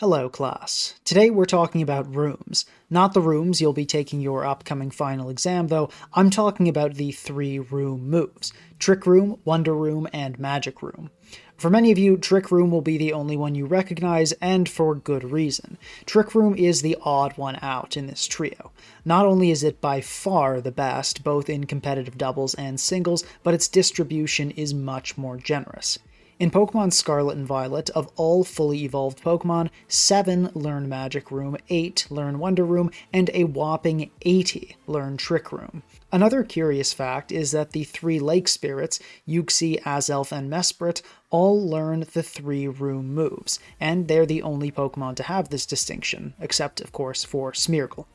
Hello class. Today we're talking about rooms. Not the rooms you'll be taking your upcoming final exam though, I'm talking about the 3 room moves. Trick Room, Wonder Room, and Magic Room. For many of you, Trick Room will be the only one you recognize, and for good reason. Trick Room is the odd one out in this trio. Not only is it by far the best, both in competitive doubles and singles, but its distribution is much more generous. In Pokemon Scarlet and Violet, of all fully evolved Pokemon, 7 learn Magic Room, 8 learn Wonder Room, and a whopping 80 learn Trick Room. Another curious fact is that the 3 Lake Spirits, Uxie, Azelf, and Mesprit, all learn the 3 room moves, and they're the only Pokemon to have this distinction, except of course for Smeargle.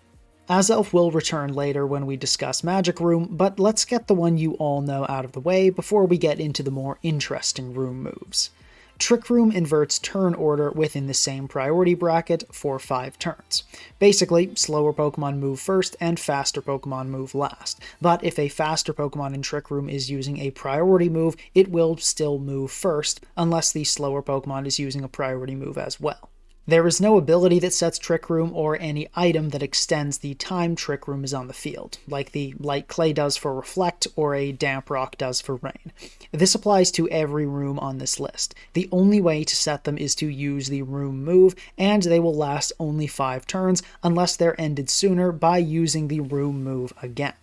Azelf will return later when we discuss Magic Room, but let's get the one you all know out of the way before we get into the more interesting room moves. Trick Room inverts turn order within the same priority bracket for 5 turns. Basically, slower Pokemon move first and faster Pokemon move last, but if a faster Pokemon in Trick Room is using a priority move, it will still move first, unless the slower Pokemon is using a priority move as well. There is no ability that sets Trick Room or any item that extends the time Trick Room is on the field, like the Light Clay does for Reflect or a Damp Rock does for Rain. This applies to every room on this list. The only way to set them is to use the room move, and they will last only 5 turns unless they're ended sooner by using the room move again.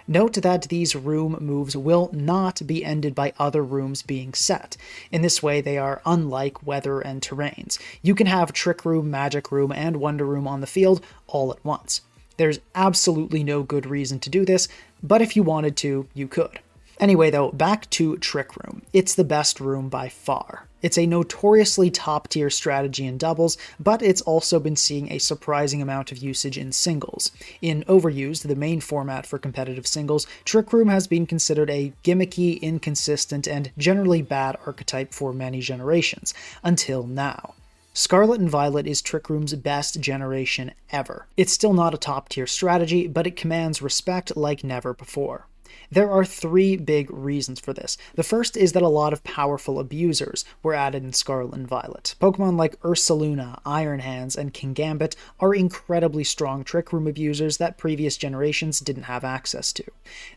Note that these room moves will not be ended by other rooms being set. In this way, they are unlike weather and terrains. You can have Trick Room, Magic Room, and Wonder Room on the field all at once. There's absolutely no good reason to do this, but if you wanted to, you could. Anyway though, back to Trick Room. It's the best room by far. It's a notoriously top-tier strategy in doubles, but it's also been seeing a surprising amount of usage in singles. In Overused, the main format for competitive singles, Trick Room has been considered a gimmicky, inconsistent, and generally bad archetype for many generations, until now. Scarlet and Violet is Trick Room's best generation ever. It's still not a top-tier strategy, but it commands respect like never before. There are 3 big reasons for this. The first is that a lot of powerful abusers were added in Scarlet and Violet. Pokemon like Ursaluna, Iron Hands, and Kingambit are incredibly strong Trick Room abusers that previous generations didn't have access to.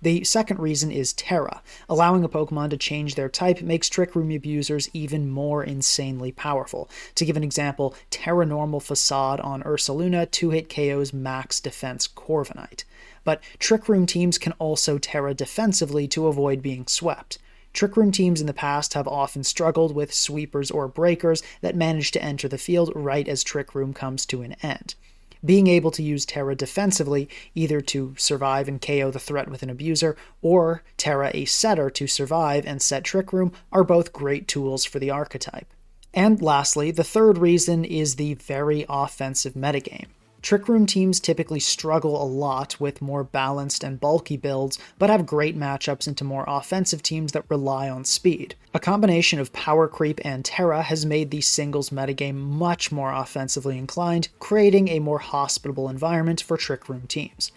The second reason is Terra. Allowing a Pokemon to change their type makes Trick Room abusers even more insanely powerful. To give an example, Terra Normal Facade on Ursaluna 2-hit KOs max defense Corviknight. But Trick Room teams can also Terra defensively to avoid being swept. Trick Room teams in the past have often struggled with sweepers or breakers that manage to enter the field right as Trick Room comes to an end. Being able to use Terra defensively, either to survive and KO the threat with an abuser, or Terra a setter to survive and set Trick Room, are both great tools for the archetype. And lastly, the third reason is the very offensive metagame. Trick Room teams typically struggle a lot with more balanced and bulky builds, but have great matchups into more offensive teams that rely on speed. A combination of power creep and Terra has made the singles metagame much more offensively inclined, creating a more hospitable environment for Trick Room teams.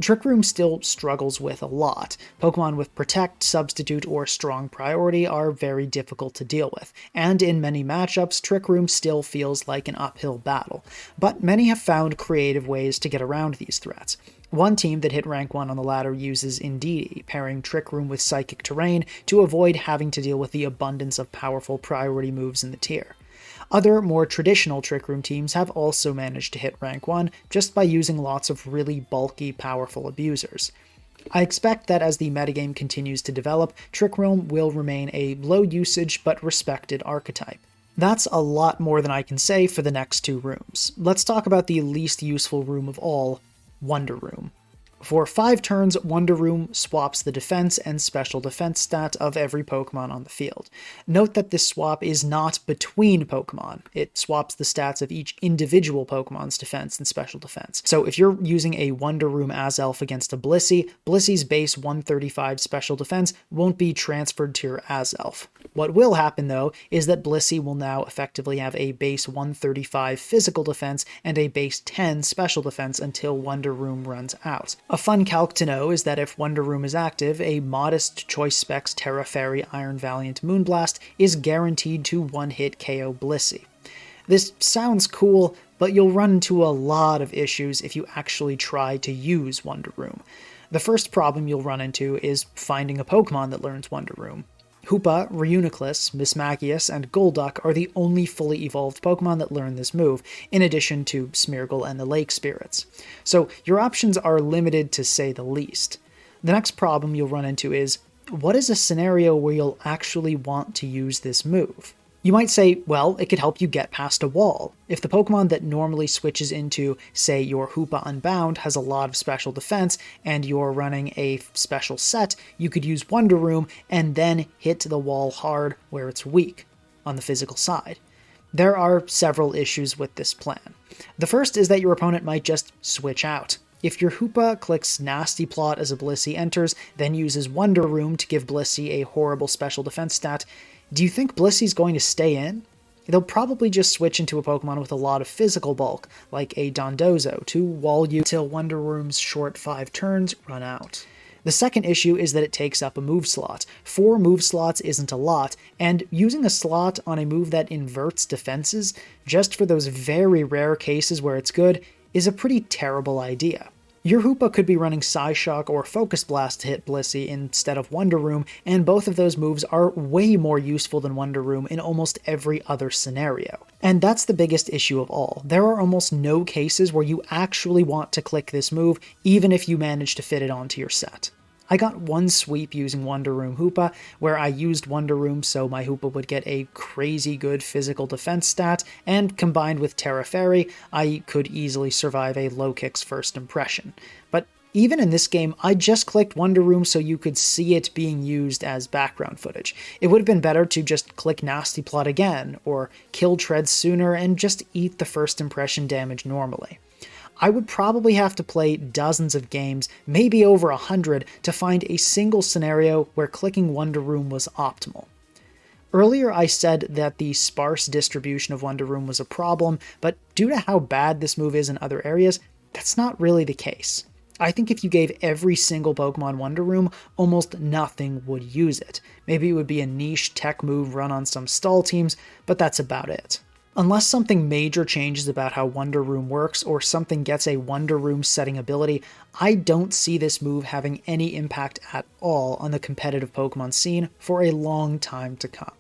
Trick Room still struggles with a lot. Pokemon with Protect, Substitute, or Strong Priority are very difficult to deal with, and in many matchups, Trick Room still feels like an uphill battle. But many have found creative ways to get around these threats. One team that hit rank 1 on the ladder uses Indeedee, pairing Trick Room with Psychic Terrain to avoid having to deal with the abundance of powerful priority moves in the tier. Other, more traditional Trick Room teams have also managed to hit rank 1 just by using lots of really bulky, powerful abusers. I expect that as the metagame continues to develop, Trick Room will remain a low-usage but respected archetype. That's a lot more than I can say for the next 2 rooms. Let's talk about the least useful room of all, Wonder Room. For 5 turns, Wonder Room swaps the defense and special defense stat of every Pokemon on the field. Note that this swap is not between Pokemon. It swaps the stats of each individual Pokemon's defense and special defense. So if you're using a Wonder Room Azelf against a Blissey, Blissey's base 135 special defense won't be transferred to your Azelf. What will happen though is that Blissey will now effectively have a base 135 physical defense and a base 10 special defense until Wonder Room runs out. A fun calc to know is that if Wonder Room is active, a modest Choice Specs Terra Fairy Iron Valiant Moonblast is guaranteed to one-hit KO Blissey. This sounds cool, but you'll run into a lot of issues if you actually try to use Wonder Room. The first problem you'll run into is finding a Pokemon that learns Wonder Room. Hoopa, Reuniclus, Mismagius, and Golduck are the only fully evolved Pokemon that learn this move, in addition to Smeargle and the Lake Spirits. So your options are limited to say the least. The next problem you'll run into is, what is a scenario where you'll actually want to use this move? You might say, well, it could help you get past a wall. If the Pokemon that normally switches into, say, your Hoopa Unbound has a lot of special defense, and you're running a special set, you could use Wonder Room and then hit the wall hard where it's weak, on the physical side. There are several issues with this plan. The first is that your opponent might just switch out. If your Hoopa clicks Nasty Plot as a Blissey enters, then uses Wonder Room to give Blissey a horrible special defense stat, do you think Blissey's going to stay in? They'll probably just switch into a Pokemon with a lot of physical bulk, like a Dondozo, to wall you till Wonder Room's short 5 turns run out. The second issue is that it takes up a move slot. 4 move slots isn't a lot, and using a slot on a move that inverts defenses, just for those very rare cases where it's good, is a pretty terrible idea. Your Hoopa could be running Psyshock or Focus Blast to hit Blissey instead of Wonder Room, and both of those moves are way more useful than Wonder Room in almost every other scenario. And that's the biggest issue of all. There are almost no cases where you actually want to click this move, even if you manage to fit it onto your set. I got one sweep using Wonder Room Hoopa, where I used Wonder Room so my Hoopa would get a crazy good physical defense stat, and combined with Terra Fairy, I could easily survive a low kick's first impression. But even in this game, I just clicked Wonder Room so you could see it being used as background footage. It would have been better to just click Nasty Plot again, or kill Tread sooner and just eat the first impression damage normally. I would probably have to play dozens of games, maybe over 100, to find a single scenario where clicking Wonder Room was optimal. Earlier I said that the sparse distribution of Wonder Room was a problem, but due to how bad this move is in other areas, that's not really the case. I think if you gave every single Pokemon Wonder Room, almost nothing would use it. Maybe it would be a niche tech move run on some stall teams, but that's about it. Unless something major changes about how Wonder Room works, or something gets a Wonder Room setting ability, I don't see this move having any impact at all on the competitive Pokemon scene for a long time to come.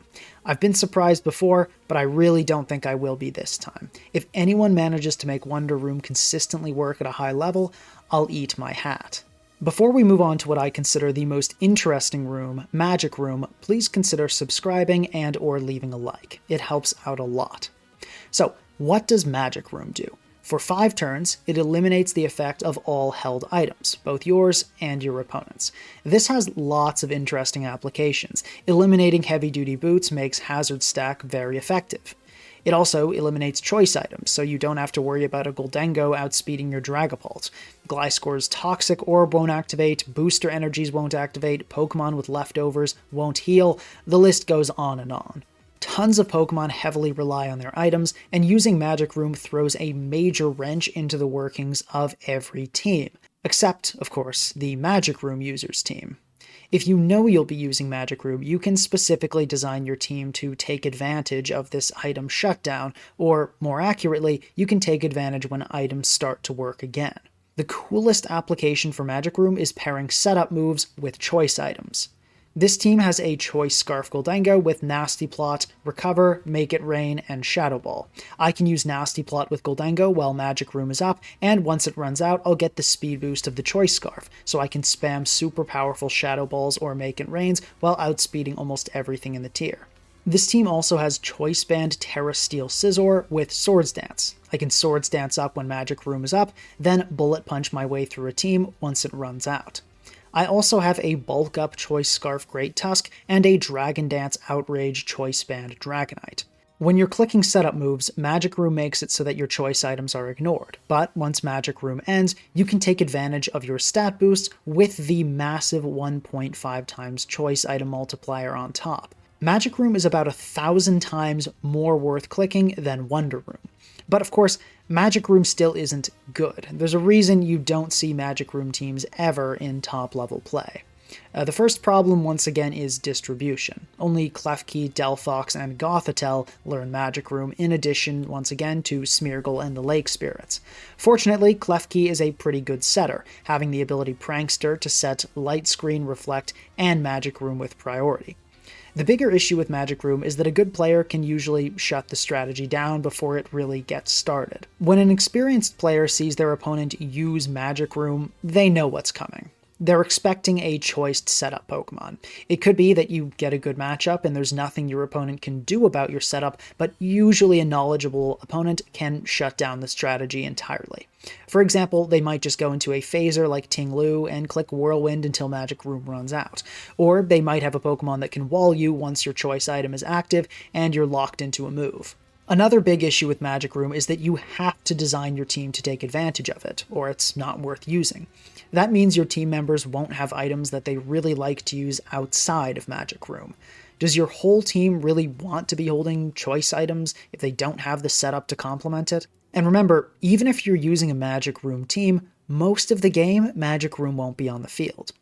I've been surprised before, but I really don't think I will be this time. If anyone manages to make Wonder Room consistently work at a high level, I'll eat my hat. Before we move on to what I consider the most interesting room, Magic Room, please consider subscribing and or leaving a like. It helps out a lot. So, what does Magic Room do? For 5 turns, it eliminates the effect of all held items, both yours and your opponent's. This has lots of interesting applications. Eliminating heavy-duty boots makes Hazard Stack very effective. It also eliminates choice items, so you don't have to worry about a Gholdengo outspeeding your Dragapult. Gliscor's Toxic Orb won't activate, Booster Energies won't activate, Pokemon with leftovers won't heal, the list goes on and on. Tons of Pokemon heavily rely on their items, and using Magic Room throws a major wrench into the workings of every team. Except, of course, the Magic Room users team. If you know you'll be using Magic Room, you can specifically design your team to take advantage of this item shutdown, or more accurately, you can take advantage when items start to work again. The coolest application for Magic Room is pairing setup moves with choice items. This team has a Choice Scarf Gholdengo with Nasty Plot, Recover, Make It Rain, and Shadow Ball. I can use Nasty Plot with Gholdengo while Magic Room is up, and once it runs out, I'll get the speed boost of the Choice Scarf, so I can spam super powerful Shadow Balls or Make It Rains while outspeeding almost everything in the tier. This team also has Choice Band Terra Steel Scizor with Swords Dance. I can Swords Dance up when Magic Room is up, then Bullet Punch my way through a team once it runs out. I also have a Bulk Up Choice Scarf Great Tusk and a Dragon Dance Outrage Choice Band Dragonite. When you're clicking setup moves, Magic Room makes it so that your choice items are ignored, but once Magic Room ends, you can take advantage of your stat boosts with the massive 1.5 times choice item multiplier on top. Magic Room is about 1,000 times more worth clicking than Wonder Room. But of course, Magic Room still isn't good. There's a reason you don't see Magic Room teams ever in top-level play. The first problem, once again, is distribution. Only Klefki, Delphox, and Gothitelle learn Magic Room, in addition, once again, to Smeargle and the Lake Spirits. Fortunately, Klefki is a pretty good setter, having the ability Prankster to set Light Screen, Reflect, and Magic Room with priority. The bigger issue with Magic Room is that a good player can usually shut the strategy down before it really gets started. When an experienced player sees their opponent use Magic Room, they know what's coming. They're expecting a choiced setup Pokemon. It could be that you get a good matchup and there's nothing your opponent can do about your setup, but usually a knowledgeable opponent can shut down the strategy entirely. For example, they might just go into a phaser like Ting Lu and click Whirlwind until Magic Room runs out. Or they might have a Pokemon that can wall you once your choice item is active and you're locked into a move. Another big issue with Magic Room is that you have to design your team to take advantage of it, or it's not worth using. That means your team members won't have items that they really like to use outside of Magic Room. Does your whole team really want to be holding choice items if they don't have the setup to complement it? And remember, even if you're using a Magic Room team, most of the game, Magic Room won't be on the field.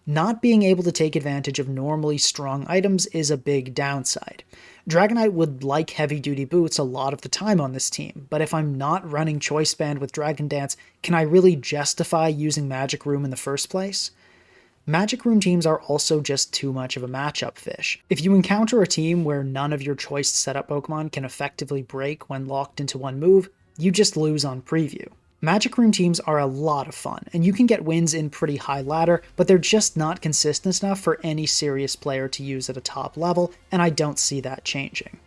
Not being able to take advantage of normally strong items is a big downside. Dragonite would like heavy-duty boots a lot of the time on this team, but if I'm not running Choice Band with Dragon Dance, can I really justify using Magic Room in the first place? Magic Room teams are also just too much of a matchup fish. If you encounter a team where none of your choice setup Pokemon can effectively break when locked into one move, you just lose on preview. Magic Room teams are a lot of fun, and you can get wins in pretty high ladder, but they're just not consistent enough for any serious player to use at a top level, and I don't see that changing.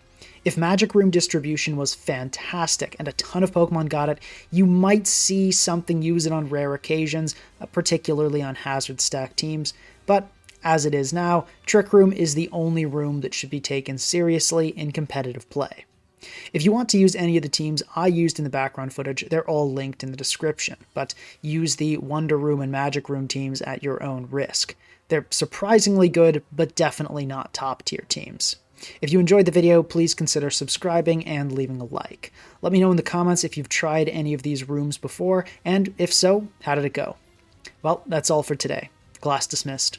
If Magic Room distribution was fantastic and a ton of Pokemon got it, you might see something use it on rare occasions, particularly on Hazard Stack teams, but as it is now, Trick Room is the only room that should be taken seriously in competitive play. If you want to use any of the teams I used in the background footage, they're all linked in the description, but use the Wonder Room and Magic Room teams at your own risk. They're surprisingly good, but definitely not top tier teams. If you enjoyed the video, please consider subscribing and leaving a like. Let me know in the comments if you've tried any of these rooms before, and if so, how did it go? Well, that's all for today. Class dismissed.